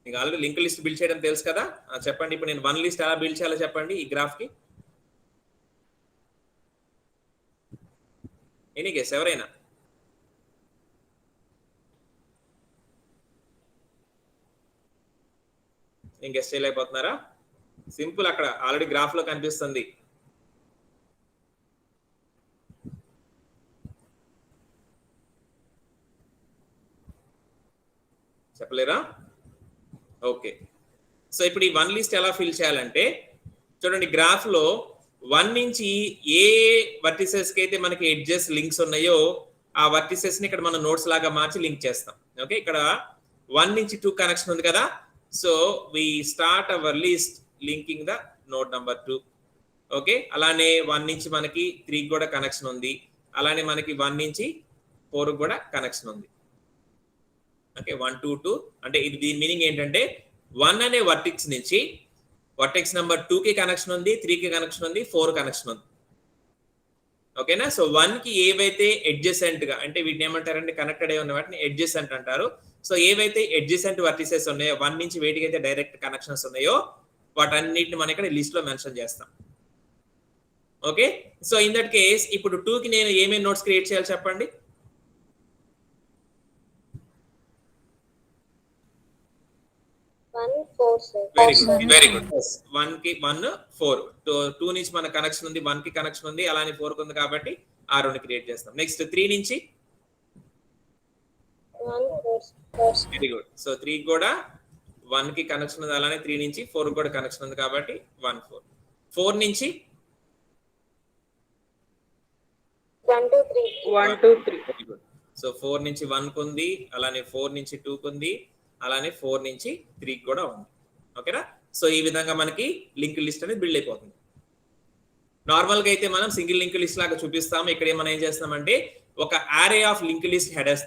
మీకు ఆల్రెడీ లింక్ లిస్ట్ బిల్డ్ చేయడం తెలుసు కదా, చెప్పండి ఇప్పుడు నేను 1 లిస్ట్ ఎలా బిల్డ్ చేయాలో చెప్పండి ఈ గ్రాఫ్ కి. ఎనీ గెస్ ఎవరైనా? నేను గెస్ చేయలేకపోతున్నారా? సింపుల్, అక్కడ ఆల్రెడీ గ్రాఫ్ లో కనిపిస్తుంది. చెప్పలేరా? ఓకే, సో ఇప్పుడు ఈ 1 లిస్ట్ ఎలా ఫిల్ చేయాలంటే చూడండి, గ్రాఫ్ లో 1 నుంచి ఏ వర్టిసెస్ కి అయితే మనకి ఎడ్జెస్ లింక్స్ ఉన్నాయో ఆ వర్టిసెస్ ని ఇక్కడ మనం నోట్స్ లాగా మార్చి లింక్ చేస్తాం. ఓకే, ఇక్కడ 1 నుంచి 2 కనెక్షన్ ఉంది కదా, so we start our list linking the node number 2. Okay, అలానే 1 నుంచి మనకి 3 కూడా కనెక్షన్ ఉంది, అలానే మనకి 1 నుంచి 4 కూడా కనెక్షన్ ఉంది. ఓకే, 1 2 2 అంటే ఇది దీని మీనింగ్ ఏంటంటే 1 అనే వర్టెక్స్ నుంచి వర్టెక్స్ నెంబర్ 2 కి కనెక్షన్ ఉంది, 3 కి కనెక్షన్ ఉంది, 4 కనెక్షన్ ఉంది. ఓకేనా, సో 1 కి ఏవైతే ఎడ్జెసెంట్ గా అంటే వీటిని ఏమంటారంటే కనెక్టెడ్ అయి ఉన్న వాటిని ఎడ్జెసెంట్ అంటారు. సో ఏవైతే ఎడ్జెసెంట్ వర్టిసెస్ ఉన్నాయో 1 నుంచి వేటికి అయితే డైరెక్ట్ కనెక్షన్స్ ఉన్నాయో వాటన్నిటిని మనం ఇక్కడ లిస్ట్ లో మెన్షన్ చేస్తాం. Okay, so in that case ఇప్పుడు 2 కి నేను ఏమేమి నోట్స్ క్రియేట్ చేయాలి చెప్పండి? Very good. 1 కి 1 4, 2 నుంచి మన కనెక్షన్ ఉంది, 1 కి కనెక్షన్ ఉంది, అలానే 4 కి ఉంది కాబట్టి ఆ రెండు క్రియేట్ చేస్తాం. నెక్స్ట్ 3 నుంచి వెరీ గుడ్. సో 3 కూడా 1 కి కనెక్షన్ ఉంది, అలానే 3 నుంచి 4 కూడా కనెక్షన్ ఉంది కాబట్టి 1 4. 4 నుంచి 1 2 3 1 2 3. Very good. సో 4 నుంచి 1 కు ఉంది, అలానే 4 నుంచి 2 కు ఉంది, అలానే 4 నుంచి 3 కూడా ఉంది. ఓకేనా, సో ఈ విధంగా మనకి లింక్ లిస్ట్ అనేది బిల్డ్ అయిపోతుంది. నార్మల్ గా అయితే మనం సింగిల్ లింక్ లిస్ట్ లాగా చూపిస్తాము. ఇక్కడ మనం ఏం చేస్తామంటే ఒక array of link list headers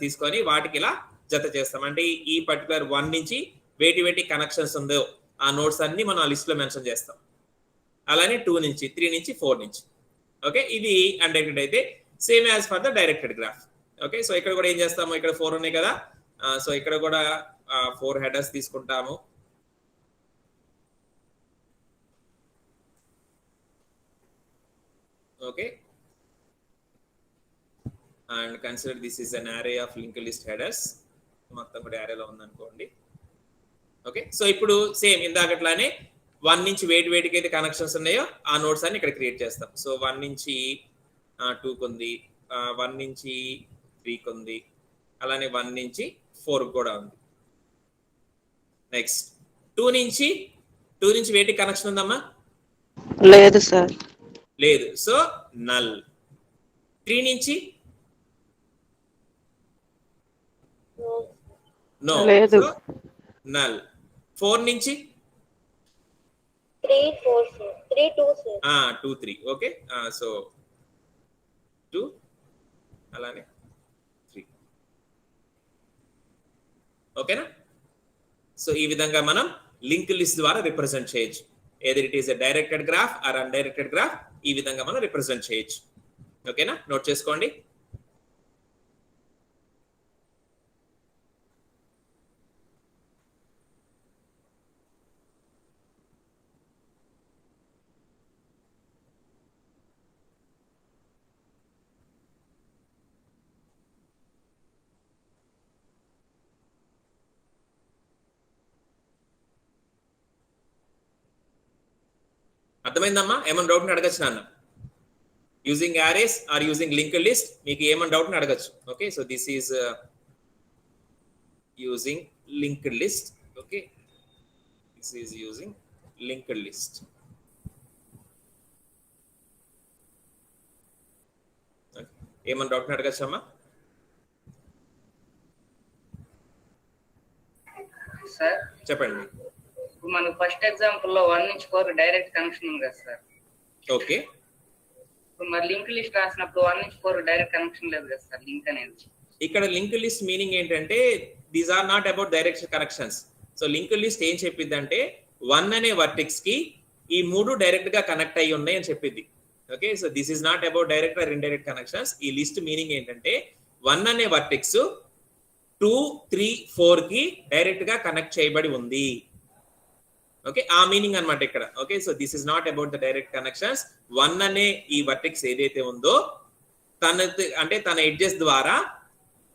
తీసుకొని వాటికి ఇలా జత చేస్తాం. అంటే ఈ పర్టికులర్ 1 నుంచి వేటి కనెక్షన్స్ ఉందో ఆ నోట్స్ అన్ని మనం ఆ లిస్ట్ లో మెన్షన్ చేస్తాం. అలానే 2 నుంచి 3 నుంచి 4 నుంచి. ఓకే, ఇది అన్డైరెక్టెడ్ అయితే same as for the directed graph. Okay, so ఇక్కడ కూడా ఏం చేస్తాము, ఇక్కడ 4 ఉన్నాయి కదా, సో ఇక్కడ కూడా 4 హెడర్స్ తీసుకుంటాము. Okay, and consider this is an array of link list headers. మొత్తం కూడా arrayలో ఉందనుకోండి. ఓకే, సో ఇప్పుడు సేమ్ ఇందాకట్లానే 1 నుంచి వేటికి అయితే కనెక్షన్స్ ఉన్నాయో ఆ నోట్స్ అన్ని ఇక్కడ క్రియేట్ చేస్తాం. సో 1 నుంచి 2 కుంది, 1 నుంచి 3 కుంది, అలానే 1 నుంచి 4 కూడా ఉంది. నెక్స్ట్ 2 నుంచి వేటికి కనెక్షన్ ఉందమ్మా? లేదు సార్. లేదు, సో నల్. 3 నుంచి నో, లేదు. So null. 4 నుంచి 3 4 4 3 2 4 2 3. ఓకే, సో 2 అలానే 3. ఓకేనా, సో ఈ విధంగా మనం లింక్ లిస్ట్ ద్వారా రిప్రజెంట్ చేయొచ్చు. Either it is a directed graph or undirected graph, ఈ విధంగా మనం రిప్రజెంట్ చేయొచ్చు. ఓకేనా, నోట్ చేసుకోండి. అర్థమైందమ్మా? ఏమైనా డౌట్ అడగచ్చు నాన్న. Using arrays or using linked list, మీకు ఏమైనా డౌట్ అడగచ్చు. Okay, so this is using linked list. Okay, this is using linked list. ఏమైనా డౌట్ అడగచ్చమ్మా? సార్ చెప్పండి. ఇప్పుడు మనకు ఫస్ట్ ఎగ్జాంపుల్ లో 1 నుంచి 4 డైరెక్ట్ కనెక్షన్ ఉంది కదా సార్. ఓకే, ఇప్పుడు మరి లింక్ లిస్ట్ రాసినప్పుడు 1 నుంచి 4 డైరెక్ట్ కనెక్షన్ లేదు కదా సార్, లింక్ అనేది. ఇక్కడ లింక్ లిస్ట్ మీనింగ్ ఏంటంటే these are not about direct connections. So link list ఏం చెప్పిద్దంటే 1 అనే వర్టెక్స్ కి ఈ 3 డైరెక్ట్ గా కనెక్ట్ అయ్యి ఉన్నాయి అని చెప్పింది. Okay, so this is not about direct or indirect connections. ఈ లిస్ట్ మీనింగ్ ఏంటంటే 1 అనే వర్టెక్స్ 2, 3, 4 కి డైరెక్ట్ గా కనెక్ట్ చేయబడి ఉంది. ఓకే, ఆ మీనింగ్ అన్నమాట ఇక్కడ. Okay, so this is not about the direct connections. 1 అనే ఈ వర్టెక్స్ ఏదైతే ఉందో తన ఎడ్జెస్ ద్వారా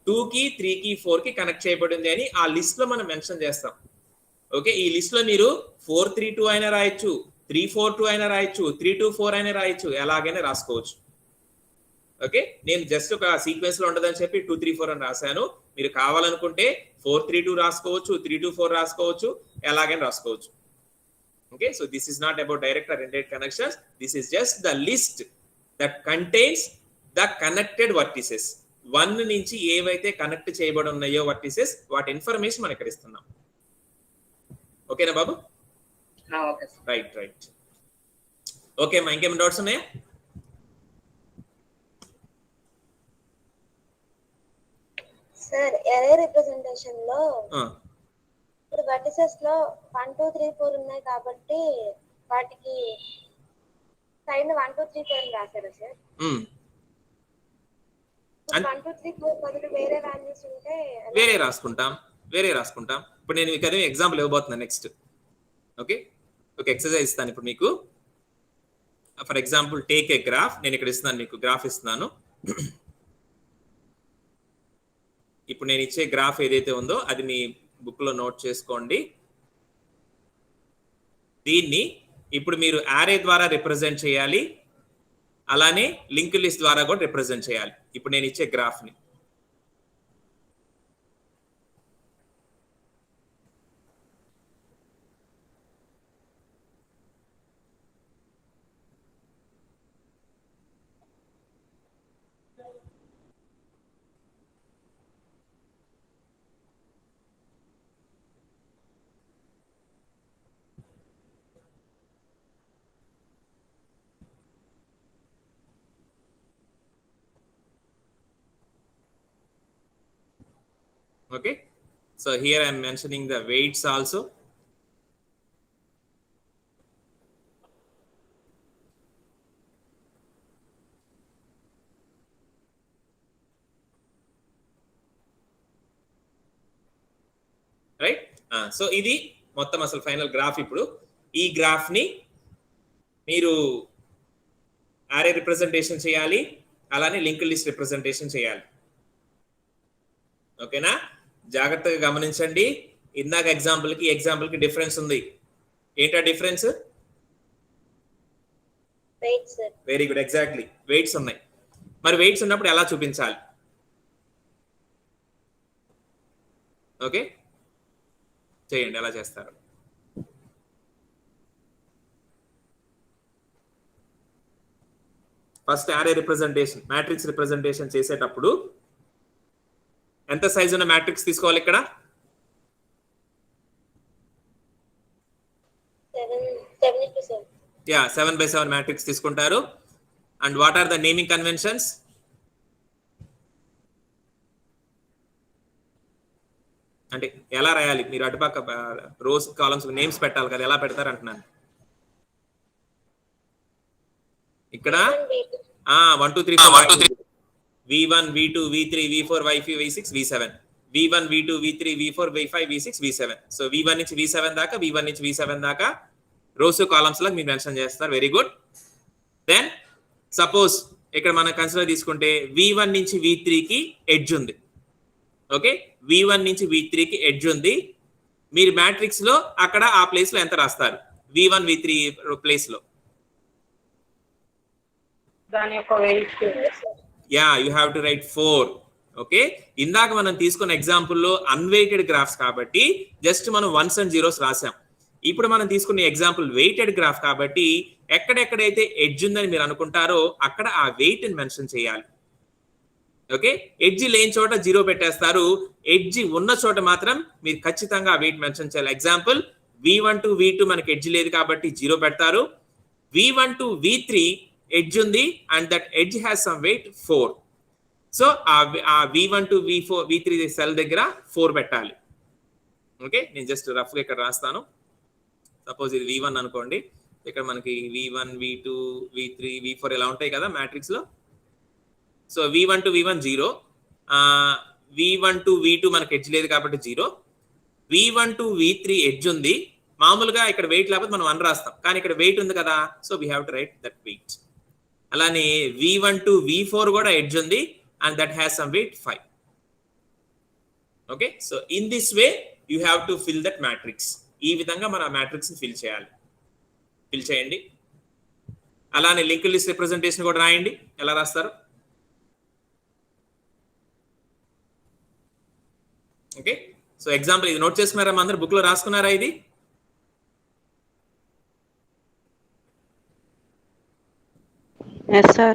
2 కి 3 కి 4 కి కనెక్ట్ చేయబడింది అని ఆ లిస్ట్ లో మనం మెన్షన్ చేస్తాం. ఓకే, ఈ లిస్ట్ లో మీరు 432 అయినా రాయొచ్చు, 342 అయినా రాయొచ్చు, 324 అయినా రాయొచ్చు, ఎలాగైనా రాసుకోవచ్చు. ఓకే, నేను జస్ట్ ఒక సీక్వెన్స్ లో ఉండదని చెప్పి 234 అని రాశాను. మీరు కావాలనుకుంటే 432 రాసుకోవచ్చు, 324 రాసుకోవచ్చు, ఎలాగైనా రాసుకోవచ్చు. Okay, so this is not about direct or indirect connections. This is just the list that contains the connected vertices. 1 నుంచి ఏవైతే కనెక్ట్ చేయబడి ఉన్నాయో వర్టిసెస్, వాటి ఇన్ఫర్మేషన్ మనం ఇక్కడ ఇస్తున్నాం. ఓకేనా బాబు? Okay sir. Right right. Okay అమ్మా, ఇంకేమైనా డౌట్స్ ఉన్నాయా? సార్ ఎరే రిప్రజెంటేషన్ లో ఇప్పుడు వర్టిసెస్ లో 1, 2, 3, 4 ఉన్నాయి కాబట్టి వాటికి సైడ్ 1, 2, 3, 4 రాశారా సార్? 1, 2, 3, 4 బదులు వేరే వాల్యూస్ ఉంటే వేరే రాసుకుంటాం. ఇప్పుడు నేను మీకు అదే ఎగ్జాంపుల్ ఇవ్వబోతున్నాను నెక్స్ట్. ఓకే, ఒక ఎక్సర్సైజ్ ఇస్తాను ఇప్పుడు మీకు. For example take a graph. నేను ఇక్కడ ఇస్తున్నాను, మీకు గ్రాఫ్ ఇస్తున్నాను. ఇప్పుడు నేను ఇచ్చే గ్రాఫ్ ఏదైతే ఉందో అది మీ బుక్ లో నోట్ చేసుకోండి. దీన్ని ఇప్పుడు మీరు యారే ద్వారా రిప్రజెంట్ చేయాలి, అలానే లింక్ లిస్ట్ ద్వారా కూడా రిప్రజెంట్ చేయాలి. ఇప్పుడు నేను ఇచ్చే గ్రాఫ్ ని okay, so here I am mentioning the weights also. Right, so ఇది మొత్తం అసలు ఫైనల్ గ్రాఫ్. ఇప్పుడు ఈ గ్రాఫ్ ని మీరు యారే రిప్రజెంటేషన్ చేయాలి, అలానే లింక్ లిస్ట్ రిప్రజెంటేషన్ చేయాలి. ఓకేనా? జాగ్రత్తగా గమనించండి. ఇందాక ఎగ్జాంపుల్ కి డిఫరెన్స్ ఉంది. ఏంటా difference? Very good, exactly weights ఉన్నాయి. మరి వెయిట్స్ ఉన్నప్పుడు ఎలా చూపించాలి? ఓకే, చేయండి, ఎలా చేస్తారు? ఫస్ట్ యారే రిప్రజెంటేషన్, మ్యాట్రిక్స్ రిప్రజెంటేషన్ చేసేటప్పుడు ఎంత సైజ్ ఉన్న మ్యాట్రిక్స్ తీసుకోవాలి ఇక్కడ? 7x7 మ్యాట్రిక్స్ తీసుకుంటారు. And what are the naming conventions? అంటే ఎలా రాయాలి? మీరు అటుపక్క రోస్ కాలమ్స్ నేమ్స్ పెట్టాలి కదా, ఎలా పెడతారు అంటున్నాను. ఇక్కడ 1 2 3 4 V1 V2 V3 V4 V5 V6 V7 V1 V2 V3 V4 V5 V6 V7. So V1 నుంచి V7 దాకా రోస్ కాలమ్స్ లో మీరు మెన్షన్ చేస్తారు. Very good. దెన్ సపోజ్ ఇక్కడ మనం కన్సిడర్ తీసుకుంటే V1 నుంచి V3 కి ఎడ్జ్ ఉంది. ఓకే, V1 నుంచి V3 కి ఎడ్జ్ ఉంది. మీరు మ్యాట్రిక్స్ లో అక్కడ ఆ ప్లేస్ లో ఎంత రాస్తారు? V1 V3 ప్లేస్ లో దాని యొక్క weight. Yeah you have to write 4. Okay, ఇందాక మనం తీసుకున్న ఎగ్జాంపుల్లో అన్వెయిటెడ్ గ్రాఫ్స్ కాబట్టి జస్ట్ మనం వన్స్ అండ్ జీరోస్ రాసాం. ఇప్పుడు మనం తీసుకున్న ఎగ్జాంపుల్ వెయిటెడ్ గ్రాఫ్ కాబట్టి ఎక్కడెక్కడైతే ఎడ్జ్ ఉందని మీరు అనుకుంటారో అక్కడ ఆ వెయిట్ ని మెన్షన్ చేయాలి. ఓకే, ఎడ్జ్ లేని చోట 0 పెట్టేస్తారు, ఎడ్జ్ ఉన్న చోట మాత్రం మీరు ఖచ్చితంగా ఆ వెయిట్ మెన్షన్ చేయాలి. ఎగ్జాంపుల్ V1 to V2 మనకి ఎడ్జ్ లేదు కాబట్టి 0 పెడతారు. V1 to V3 ఎడ్జ్ ఉంది and that edge has some wait 4. So ఆ V1 to V3 సెల్ దగ్గర 4 పెట్టాలి. ఓకే, నేను జస్ట్ రఫ్ గా ఇక్కడ రాస్తాను. సపోజ్ ఇది V1 అనుకోండి, ఇక్కడ మనకి V1 V2 V3 V4 ఇలా ఉంటాయి కదా మ్యాట్రిక్స్ లో. So V1 to V1 0, V1 to V2 మనకి ఎడ్జ్ లేదు కాబట్టి 0, V1 to V3 ఎడ్జ్ ఉంది. మామూలుగా ఇక్కడ వెయిట్ లేకపోతే మనం 1 రాస్తాం, కానీ ఇక్కడ వెయిట్ ఉంది కదా, so we have to write that weight. అలానే V1 to V4 కూడా ఎడ్జ్ ఉంది and that has some weight 5. Okay, so in this way you have to fill that matrix. ఈ విధంగా మన మ్యాట్రిక్స్ ని ఫిల్ చేయాలి. ఫిల్ చేయండి. అలానే లింక్ లిస్ట్ రిప్రజెంటేషన్ కూడా రాయండి. ఎలా రాస్తారు? ఓకే, సో ఎగ్జాంపుల్ ఇది నోట్ చేసుకున్నారా? అందరూ బుక్ లో రాసుకున్నారా? ఇది yes sir.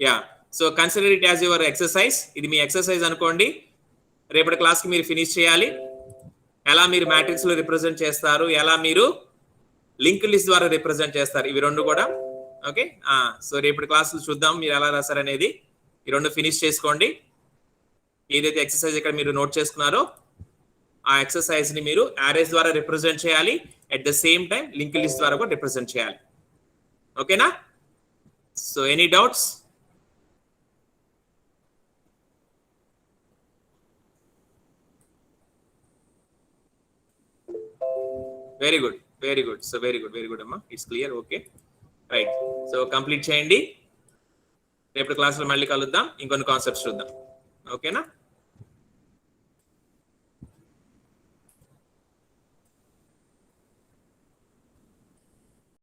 Yeah, so consider it as your exercise. ఇది మీ ఎక్సర్సైజ్ అనుకోండి. రేపటి క్లాస్ కి మీరు ఫినిష్ చేయాలి. ఎలా మీరు మ్యాట్రిక్స్ లో రిప్రజెంట్ చేస్తారు, ఎలా మీరు లింక్ లిస్ట్ ద్వారా రిప్రజెంట్ చేస్తారు, ఇవి రెండు కూడా. ఓకే, సో రేపటి క్లాసులు చూద్దాం మీరు ఎలా రాస్తారు అనేది. ఈ రెండు ఫినిష్ చేసుకోండి. ఏదైతే ఎక్సర్సైజ్ ఇక్కడ మీరు నోట్ చేసుకున్నారో ఆ ఎక్సర్సైజ్ ని మీరు అరేస్ ద్వారా రిప్రజెంట్ చేయాలి. At the same time link list ద్వారా కూడా రిప్రజెంట్ చేయాలి. ఓకేనా? So any doubts? Very good, very good. So very good అమ్మా, it's clear. Okay, right. So complete చేయండి. రేపటి క్లాస్లో మళ్ళీ కలుద్దాం, ఇంకొన్ని కాన్సెప్ట్స్ చూద్దాం. ఓకేనా?